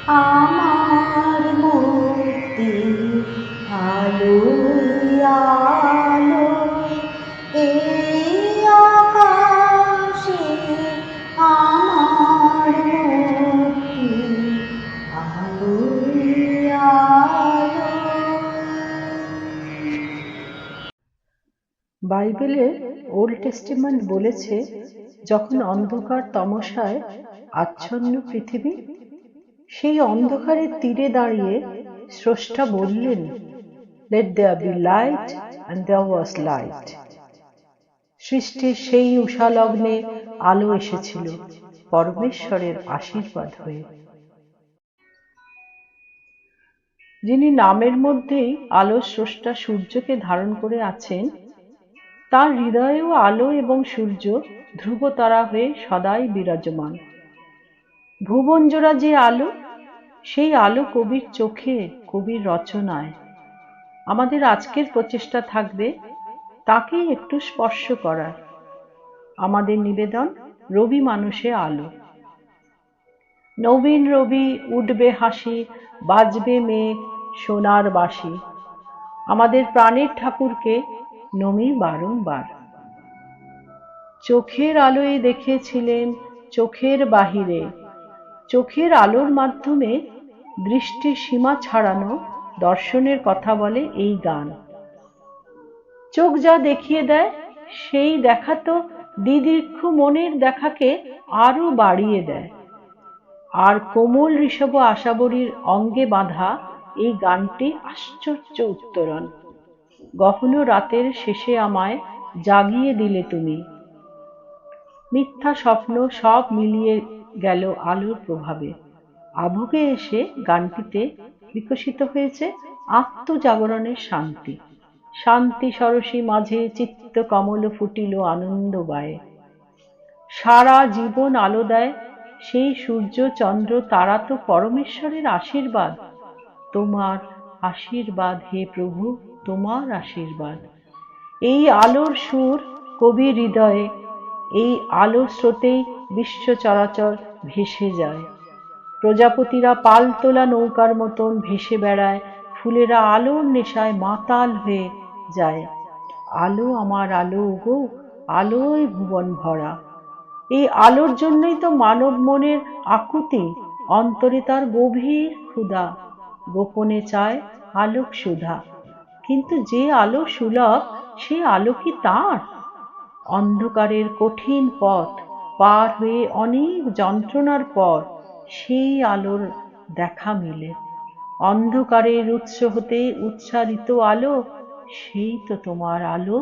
আমার মুক্তি আলো আলো এই আকাশে আমার মুক্তি আলো আলো। বাইবেলে ওল্ড টেস্টিমেন্ট বলেছে, যখন অন্ধকার তমসায় আচ্ছন্ন পৃথিবী, সেই অন্ধকারের তীরে দাঁড়িয়ে স্রষ্টা বললেন, let there be light, and there was light. সৃষ্টির সেই উষালগ্নে আলো এসেছিল পরমেশ্বরের আশীর্বাদ হয়ে। যিনি নামের মধ্যেই আলোর স্রষ্টা সূর্যকে ধারণ করে আছেন, তার হৃদয়েও আলো এবং সূর্য ধ্রুবতারা হয়ে সদাই বিরাজমান। ভুবনজোড়া যে আলো, সেই আলো কবির চোখে, কবির রচনায়। আমাদের আজকের প্রচেষ্টা থাকবে তাকেই একটু স্পর্শ করার। আমাদের নিবেদন, রবি মানুষে আলো। নবীন রবি, উঠবে হাসি, বাজবে মেঘ, সোনার বাঁশি। আমাদের প্রাণের ঠাকুরকে নমি বারংবার। চোখের আলোয় দেখেছিলেন চোখের বাহিরে, চোখের আলোর মাধ্যমে দৃষ্টির সীমা ছাড়ানো দর্শনের কথা বলে এই গান। চোখ যা দেখিয়ে দেয়, সেই দেখা তো দিদীর্ঘ মনের দেখাকে আরো বাড়িয়ে দেয়। আর কোমল ঋষভ আশাবরীর অঙ্গে বাঁধা এই গানটি আশ্চর্য উত্তরণ। গহন রাতের শেষে আমায় জাগিয়ে দিলে তুমি। মিথ্যা স্বপ্ন সব মিলিয়ে গেল আলোর প্রভাবে। আভোগে এসে গানটিতে বিকশিত হয়েছে আত্মজাগরণের শান্তি। শান্তি সরসী মাঝে চিত্ত কমল ফুটিল আনন্দ বায়ে। সারা জীবন আলো দেয় সেই সূর্য চন্দ্র তারা তো পরমেশ্বরের আশীর্বাদ। তোমার আশীর্বাদ হে প্রভু, তোমার আশীর্বাদ। এই আলোর সুর কবির হৃদয়ে, এই আলোর স্রোতেই বিশ্ব চরাচর ভেসে যায়। প্রজাপতিরা পালতোলা নৌকার মতন ভেসে বেড়ায়, ফুলেরা আলোর নেশায় মাতাল হয়ে যায়। আলো আমার আলো গো, আলোয় ভুবন ভরা। এই আলোর জন্যই তো মানব মনের আকুতি, অন্তরে তার গভীর ক্ষুধা, গোপনে চায় আলোক সুধা। কিন্তু যে আলো সুলভ, সে আলো কি তার? অন্ধকারের কঠিন পথ পার হয়ে অনেক যন্ত্রণার পর সেই আলোর দেখা মিলে। অন্ধকারের উৎস হতে উচ্চারিত আলো, সেই তো তোমার আলো।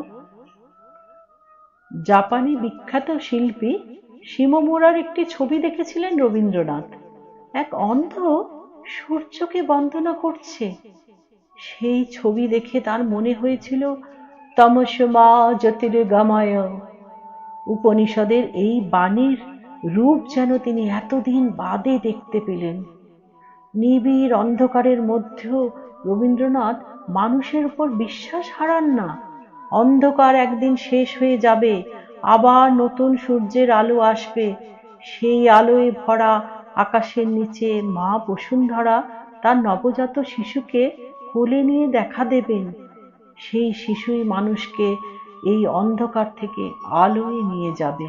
জাপানি বিখ্যাত শিল্পী শিমোমুরার একটি ছবি দেখেছিলেন রবীন্দ্রনাথ। এক অন্ধ সূর্যকে বন্দনা করছে। সেই ছবি দেখে তার মনে হয়েছিল, তমসমা জ্যোতির্গময়। উপনিষদের এই বাণীর রূপ যেন তিনি এতদিন বাদে দেখতে পেলেন। নিবিড় অন্ধকারের মধ্যেও রবীন্দ্রনাথ মানুষের উপর বিশ্বাস হারান না। অন্ধকার একদিন শেষ হয়ে যাবে, আবার নতুন সূর্যের আলো আসবে। সেই আলোয় ভরা আকাশের নিচে মা বসুন্ধরা তার নবজাত শিশুকে কোলে নিয়ে দেখা দেবেন। সেই শিশুই মানুষকে এই অন্ধকার থেকে আলোয় নিয়ে যাবে।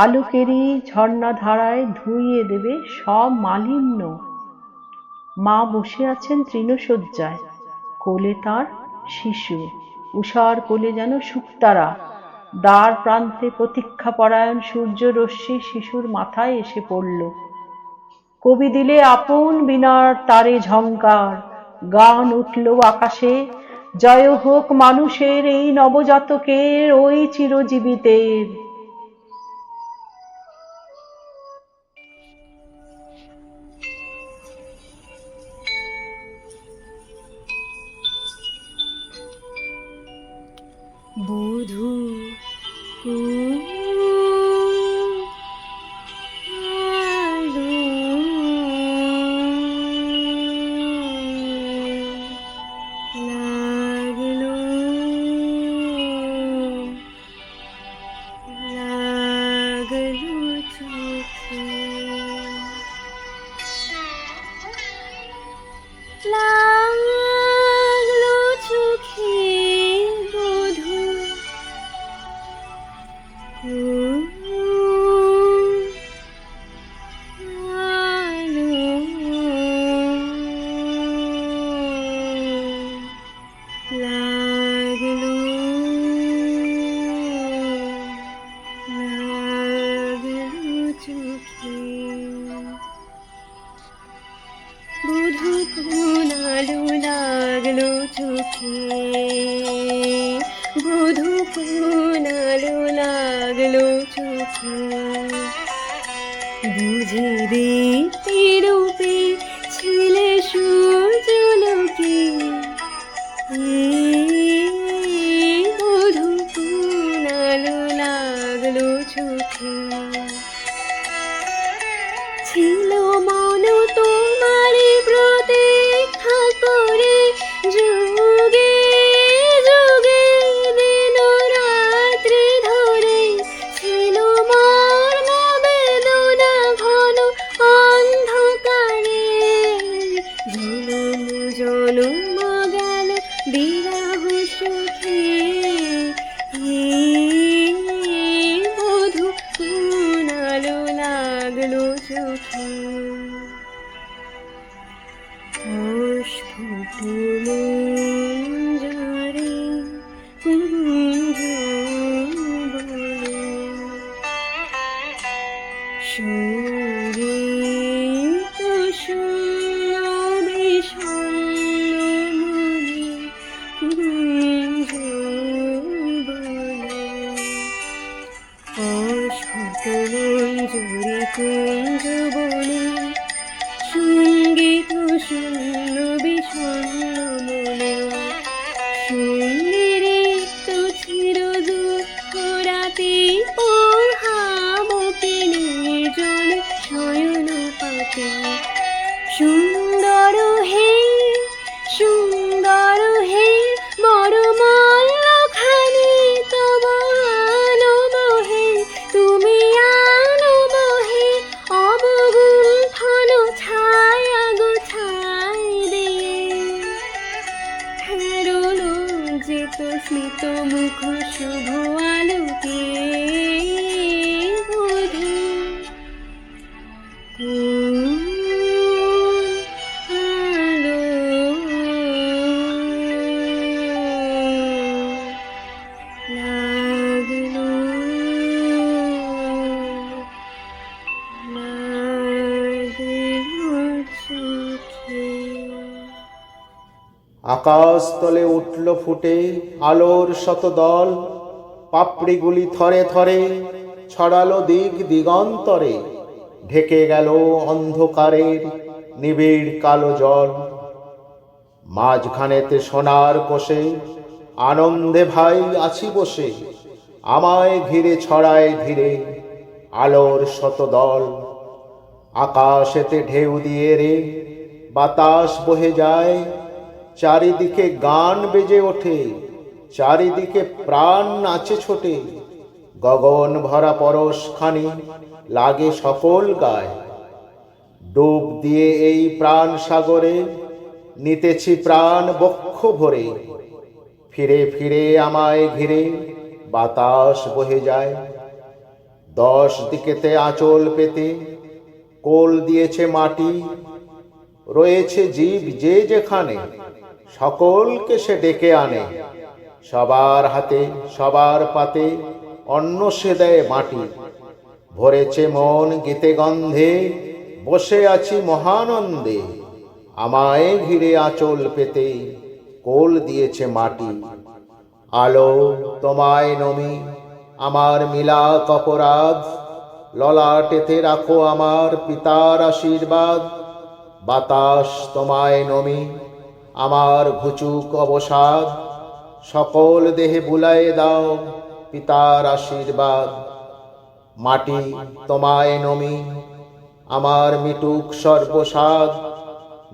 আলোকেরই ঝর্ণাধারায় ধুইয়ে দেবে সব মালিন্য। মা বসে আছেন তৃণশয্যায়, কোলে তার শিশু। উষার কোলে যেন শুকতারা। দ্বার প্রান্তে প্রতীক্ষাপরায়ণ সূর্য রশ্মি শিশুর মাথায় এসে পড়ল। কবি দিলে আপন বীণার তারে ঝংকার, গান উঠল আকাশে, জয় হোক মানুষের এই নবজাতকের, ওই চিরজীবিতের। বধূ লাগলো লাগলো চোখে। আলো লাগলো চোখে, বধূ কোন আলো লাগলো চোখে, বুঝে দেখতে রূপে ছিলে সূর্যলোকে, বধূ কোন আলো লাগলো চোখে। ছিল মন তোমারে প্রতীক্ষা করে, যুগে যুগে দিন রাত্রি ধরে, ছিল মর্ম বেদনা ঘন অন্ধকারে, জনম জনম গেল বিরহ সুখে, বধূ কোন আলো লাগলো চোখে। অস্ফুট মঞ্জরি কুঞ্জ বনে, সঙ্গীত শূন্য বিষণ্ণ মনে কুঞ্জ বনে, অস্ফুট মঞ্জরি কুঞ্জ বনে, সঙ্গীত শূন্য বিষণ্ণ মনে, সঙ্গীর তো ছিল দুঃখ রাতে পোহামকে নির্জন শয়ন পাতে, সুন্দর হে সুন্দর হে বড় মল্লখানি তব আনব হে, তুমি আনব হে অবগুণ্ঠন ছায়া গো ছাই দিয়ে, হেরল যেত স্মিত মুখ শুভ আলোকে, বধূ কোন আলো লাগলো লাগলো চোখে। আকাশ তলে উঠল ফুটে আলোর শতদল, পাপড়িগুলি থরে থরে ছড়ালো দিক দিগন্তরে, ঢেকে গেল অন্ধকারের নিবিড় কালো জল। মাঝখানেতে সোনার কোষে আনন্দে ভাই আছি বসে, আমায় ঘিরে ছড়ায় ধীরে আলোর শতদল। আকাশেতে ঢেউ দিয়ে রে বাতাস বহে যায়, চারিদিকে গান বেজে ওঠে, চারিদিকে প্রাণ নাচে ছোটে, গগন ভরা পরশখানি লাগে সকল গায়। ডুব দিয়ে এই প্রাণ সাগরে নিতেছি প্রাণ বক্ষ ভরে, ফিরে ফিরে আমায় ঘিরে বাতাস বহে যায়। 10 দিকেতে আঁচল পেতে কোল দিয়েছে মাটি, রয়েছে জীব যে যেখানে, সকলকে সে ডেকে আনে। সবার হাতে সবার পাতে অন্ন সে দেয় মাটি, ভরেছে মন গীতে গন্ধে, বসে আছি মহানন্দে। আমায় ঘিরে আঁচল পেতে কোল দিয়েছে মাটি। আলো তোমায় নমি আমার মিলাক অপরাধ, ললাটেতে রাখো আমার পিতার আশীর্বাদ। বাতাস তোমায় নমি আমার ঘুচুক অবসাদ, সকল দেহে বুলায়ে দাও পিতার আশীর্বাদ। মাটি তোমায় নমি আমার মিটুক সর্বসাদ,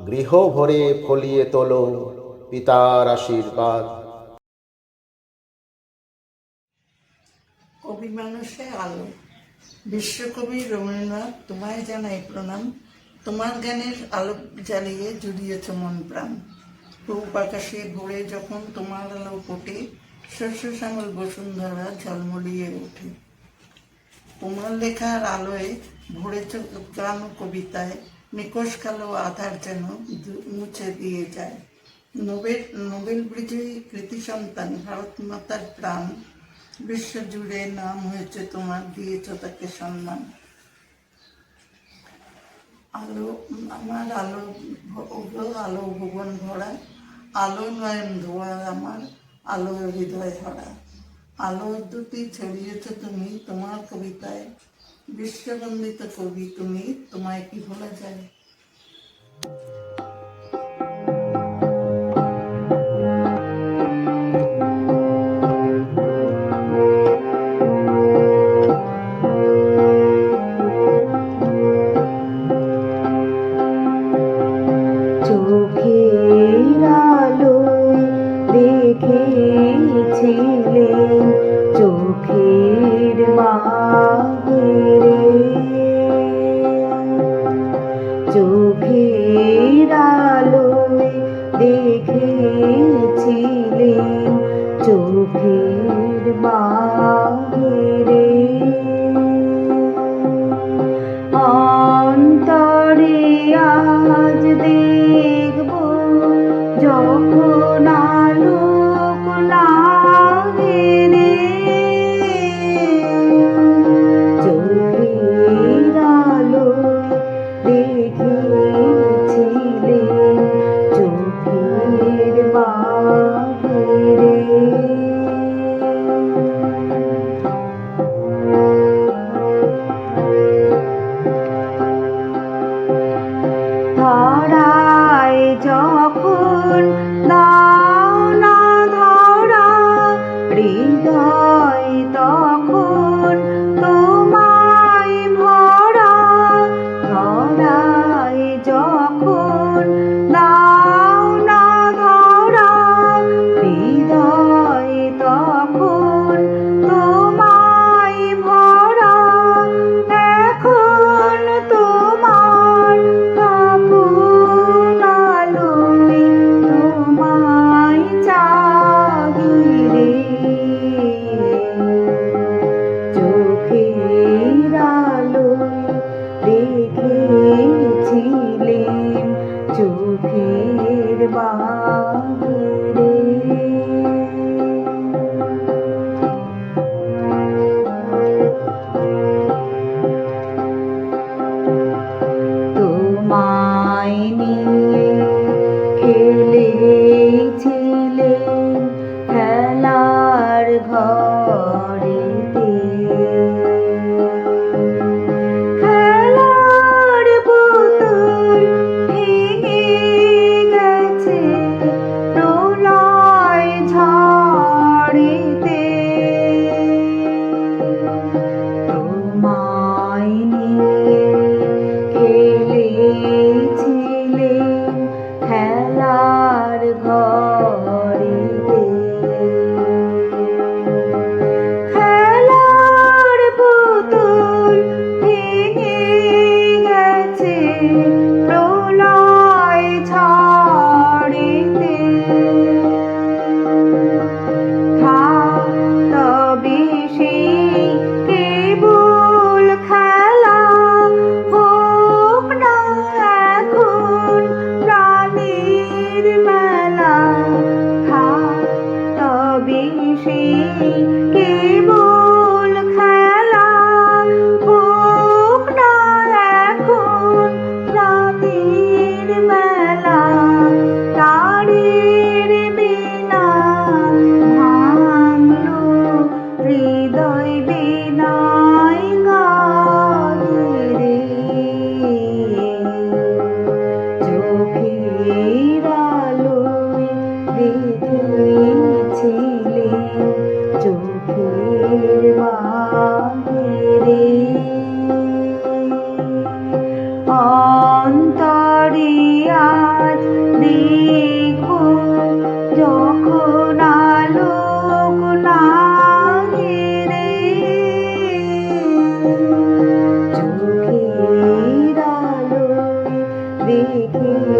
গৃহ ভরে ফলিয়ে তোলো পিতার আশীর্বাদ। কবি মানুষে আলো। বিশ্বকবি রবীন্দ্রনাথ, তোমায় জানাই প্রণাম। তোমার গানের আলো জ্বালিয়ে জুড়িয়েছ মন প্রাণ। পূব আকাশে ভোরে যখন তোমার আলো ফোটে, শস্য শ্যামল বসুন্ধরা ঝলমলিয়ে ওঠে। তোমার লেখার আলোয় ভরেছ গান ও কবিতায়, নিকশ কালো আধার যেন মুছে দিয়ে যায়। নোবেল বিজয়ী কৃতি সন্তান ভারত মাতার প্রাণ, বিশ্বজুড়ে নাম হয়েছে তোমার, দিয়েছ তাকে সম্মান। আলো আমার আলো ওগো আলো ভুবন ভরা, আলো নয়ন ধোয়া আমার, আলো হৃদয় ভরা। আলো দুটি ছড়িয়েছ তুমি তোমার কবিতায়, বিশ্ববন্দিত কবি তুমি, তোমায় কি ভোলা যায়। চোখের আলোয় দেখেছিলেন চোখের বাহিরে, চোখের আলোয় দেখেছিলেন চোখের বাহিরে। অন্তরে আজ দেখব যখন আলোক লাগে রে, চোখের আলোয় দেখেছিলেন চোখের বাহিরে। ধরায় যখন দাও না ধরা, হৃদয় তখন তোমায় ভরা। ধরায় যখন দাও না ধরা, হৃদয় তখন তোমায় ভরা। এখন তোমার আপন আলোয় তোমায় চাহি রে, চোখের আলোয় দেখেছিলেন চোখের বাহিরে। তোমায় নিয়ে খেলেছিলেন খেলার ঘরেতে, খেলার পুতুল ভেঙে গেছে প্রলয় ঝড়েতে। তোমায় নিয়ে খেলেছিলেন খেলার ঘরেতে, খেলার পুতুল ভেঙে গেছে প্রলয় ঝড়েতে। তবে সেই কেবল খেলা, হোক না এখন প্রাণের মেলা। তবে সেই কেবল খেলা, হোক না এখন প্রাণের মেলা। তারের বিনা ভাঙলো হৃদয় বিনায় গায়ে রে, চোখের আলোয় দেখেছিলেন চোখের বাহিরে। অন্তরে আজ দেখব যখন আলোক লাগে রে, চোখের আলোয় দেখেছিলেন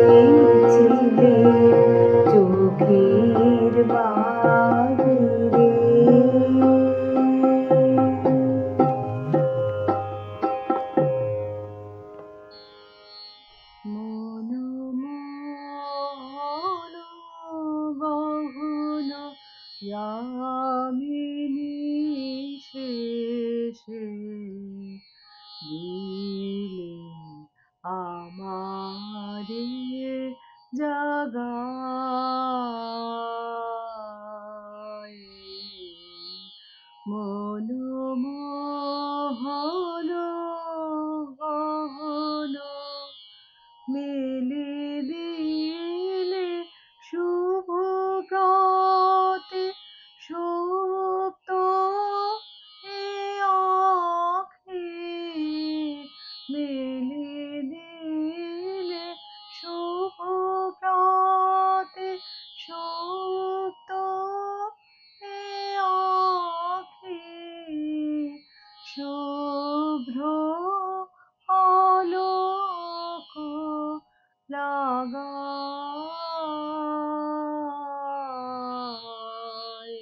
চোখের বাহিরে। মন মোহন গহন যামিনী শেষে দিলেন আমারে জাগায় মনমোহন গহন মেলে দিলে শুভ প্রতি সুপ্ত এ আঁখি মেলে দিলে শুভ প্রতি সুপ্ত এ আঁখি শুভ্র আলোক লাগায়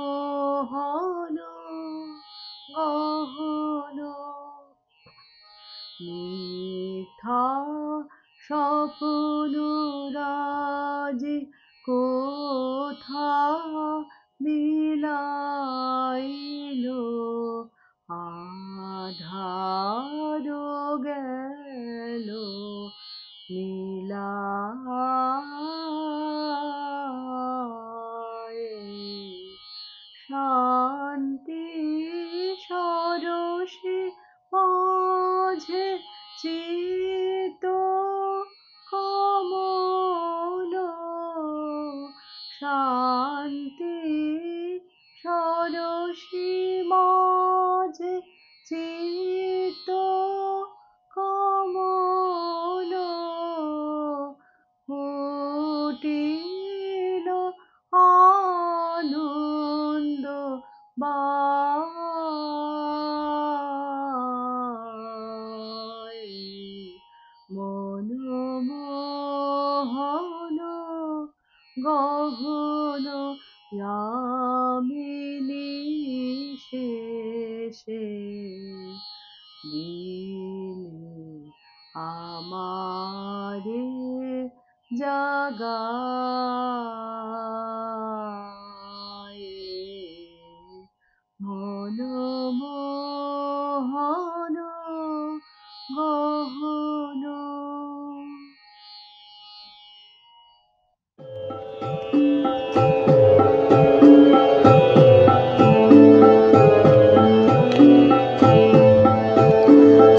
মনমোহন গহন মিথ্যা স্বপ্ন রাজি কোথা বিলাইল আধার গেল মিলায় শান্তি সরসী মাঝে চিত কমল শান্তি সরসী মাঝে চিত কমল ফুটিল আনন্দ বাই মনমোহন গহন যামিনী শেষে দিলে আমারে জাগায় মনমোহন গহন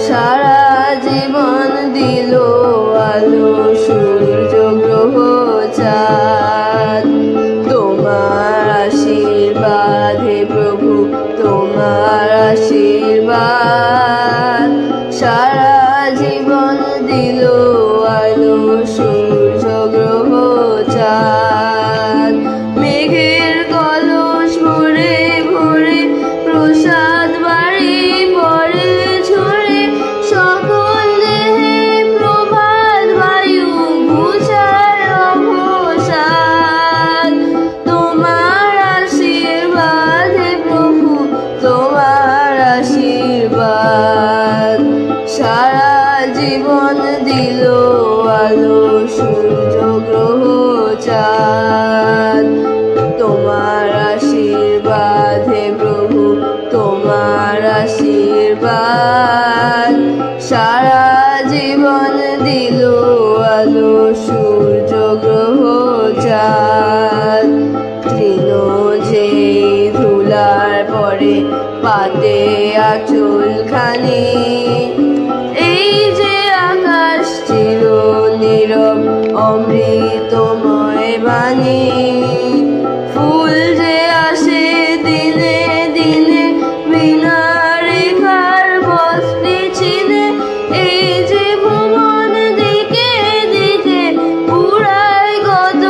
সারা জীবন দিল আলো সূর্য গ্রহ চাঁদ তোমার আশীর্বাদ হে প্রভু তোমার আশীর্বাদ সারা জীবন দিল আলো সূর্য গ্রহ চাঁদ মেঘের কলস ভরে ভরে প্রসাদ বাড়ি পড়ে ঝরে সকল দেহে প্রভাত বায়ু ভূষার অবসাদ তোমার আশীর্বাদ হে প্রভু তোমার আশীর্বাদ সারা জীবন দিল আলো সূর্য গ্রহ চাঁদ তোমার আশীর্বাদ হে প্রভু তোমার আশীর্বাদ সারা জীবন দিল আলো সূর্য গ্রহ চাঁদ তৃণ যে ধুলার পরে পাতে আঁচল খানি এই যে আকাশ চির নীরব অমৃতময় বাণী ফুল যে আসে দিনে দিনে বিনা রেখার বস্তি চিনে এই যে ভুবন দিকে দিকে পুরায় কত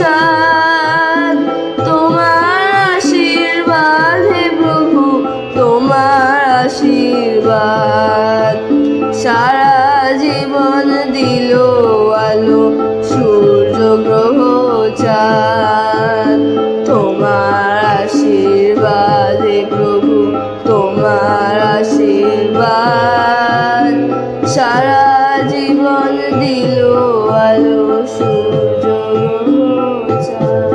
সাদ তোমার আশীর্বাদ হে প্রভু তোমার আশীর্বাদ সারা জীবন দিল আলো সূর্য গ্রহ চাঁদ তোমার আশীর্বাদ হে প্রভু তোমার আশীর্বাদ সারা জীবন দিল আলো সূর্য গ্রহ চাঁদ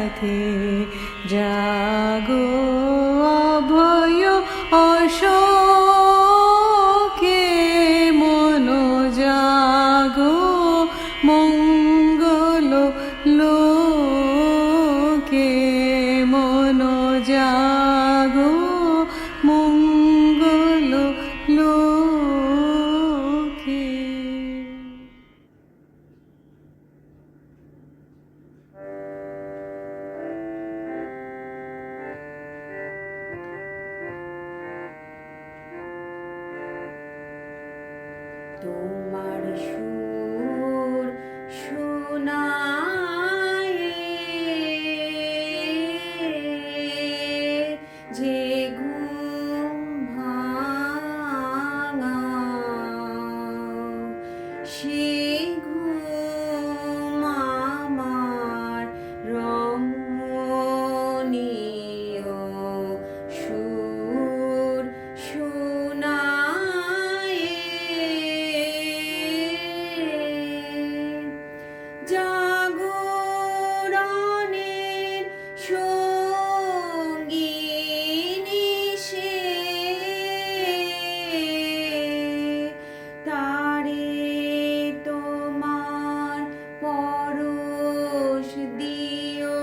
পথে জাগো অভয় অশোকে মন জাগো মঙ্গল লোকে মন জাগো মঙ্গল লোকে। তোমার সুর শোনায় যে ঘুম ভাঙা সে ঘুম আমার রমণীয় সুর শোনায় জাগরণের সঙ্গিনী সে তারে তোমার পরশ দিও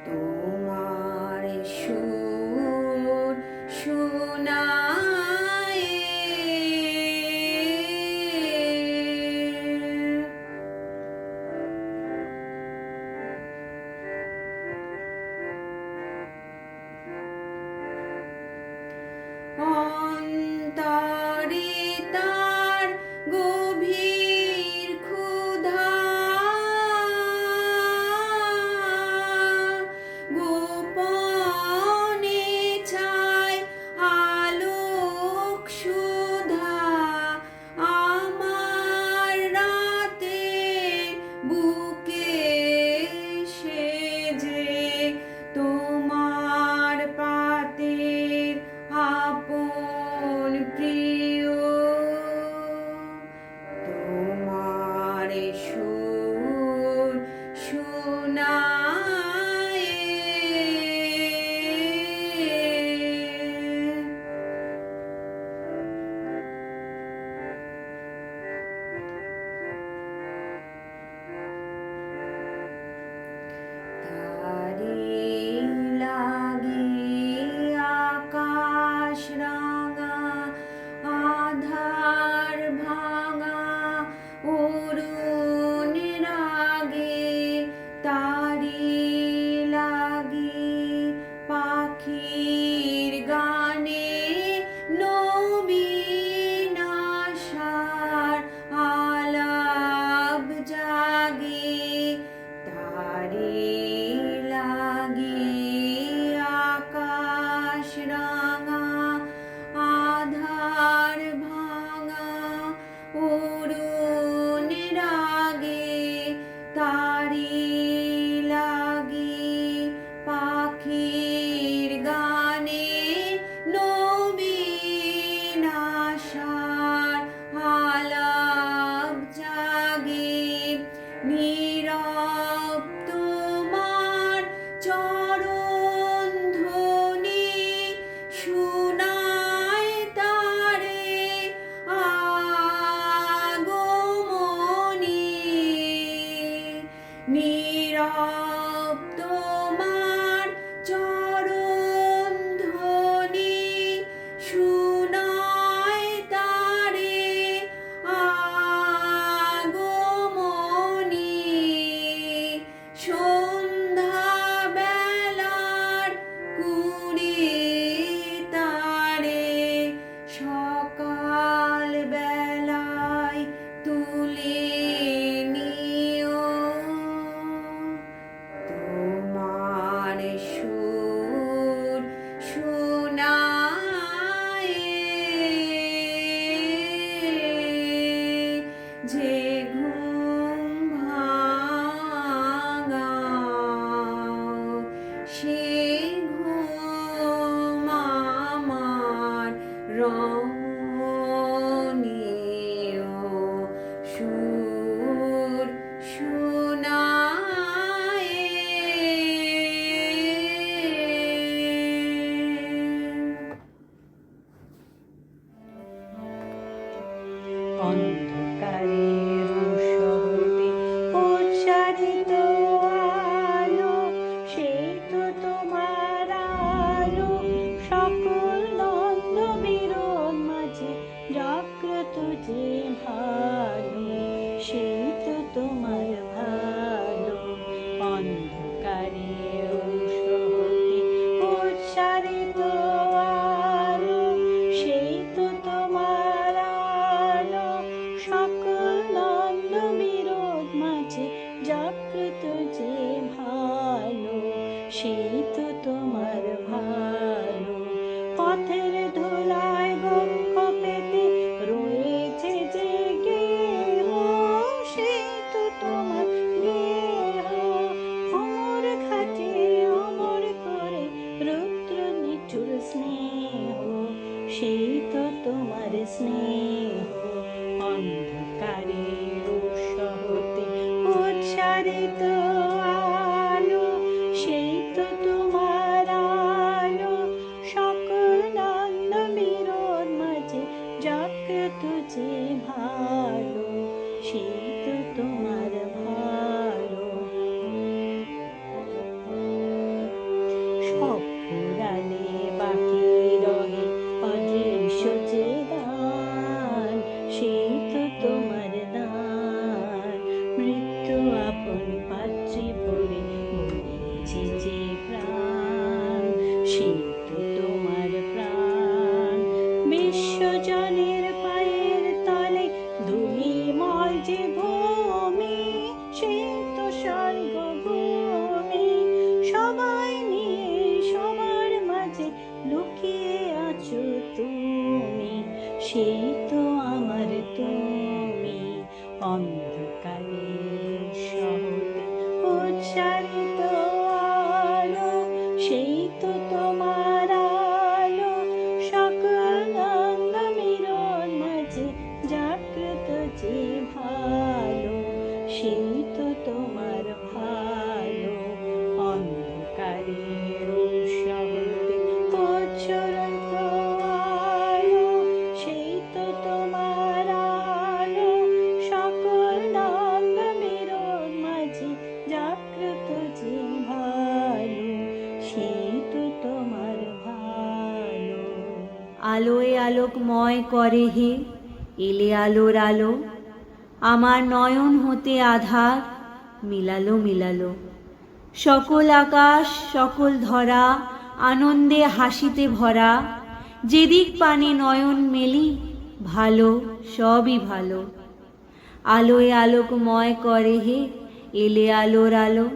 তোমার সুর শোনায় অন্তরে তার গভীর ক্ষুধা গোপনে চায় আলোক সুধা আমার রাতে বুকে সেজে তোমার পাতের আপন প্রিয় তোমার সুর শোনায় তারে লাগি আকাশ রাঙা আধার ভাঙা অরুণ রাগে তারি লাগি পাখির গানে নবীন আশার আলাপ জাগে তারি লাগি আকাশ রাঙা আধার ভাঙা অরুণ রাগে তারি লাগি পাখির গানে নবীন আশার আলাপ জাগে নীরব তোমার চরণ ধ্বনি শোনায় তারে আগমনী নীরব তোমার চরণ ধ্বনি শোনায় তারে আগমনী সন্ধ্যা বেলার কুড়ি তারে সকাল বেলায় তুলে নিও জাগ্রত যে ভালো, সেই তো তোমার ভালো। পথের ধুলায় বক্ষ পেতে রয়েছে যে গেহ, সেই তো তোমার গেহ। অমর ঘাটে অমর করে রুদ্র নিঠুর স্নেহ, সেই তো তোমার স্নেহ। অন্ধকারের উৎসহতে উচ্চারিত আলো, সেই তো তোমার আলো। সকল নন্দ বিরোধ মাঝে জাগ্রত যে ভালো, সেই তো তোমার ভালো। সব ফুরালে বাকি রহে অদৃশ্য যে দান, সেই তো তোমার দান। মৃত্যু আপন পাত্রে পড়ে মরেছে যে প্রাণ, সেই তো তোমার প্রাণ। বিশ্বজনের পায়ের তলে ধূলিময় যে ভূমি, সেই তো স্বর্গভূমি। সবাই নিয়ে সবার মাঝে লুকিয়ে আছো তুমি, সেই তো আমার তুমি। অন্ধকারের উৎসহতে উচ্চারিত আলো, সেই তো তোমার আলো। সকল নন্দ মিলন মাঝে জাগ্রত যে ভালো, সেই তো তোমার ভালো। অন্ধকারের উৎসহতে উচ্চারিত আলো, সেই তো তোমার আলো। সকল নন্দ মিলন মাঝে জাগ্রত যে ভালো, সেই তো তোমার ভালো। আলোয় আলোকময় করে হে এলে আলোর আলো, আমার নয়ন হতে আধার মিলালো মিলালো। সকল আকাশ সকল ধরা আনন্দে হাসিতে ভরা, যেদিক পানে নয়ন মেলি ভালো সবই ভালো। আলোয় আলোকময় করে হে এলে আলোর আলো,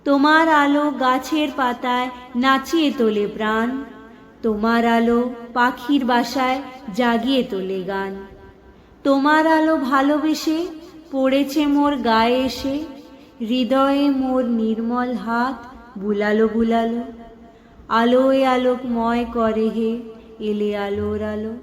তোমার আলো গাছের পাতায় নাচিয়ে তোলে প্রাণ, তোমার আলো পাখির বাসায় জাগিয়ে তোলে গান। তোমার আলো ভালোবেসে পড়েছে মোর গায়ে এসে, হৃদয়ে মোর নির্মল হাত বুলালো বুলালো। আলোয় আলোকময় করে হে এলে আলোর আলো।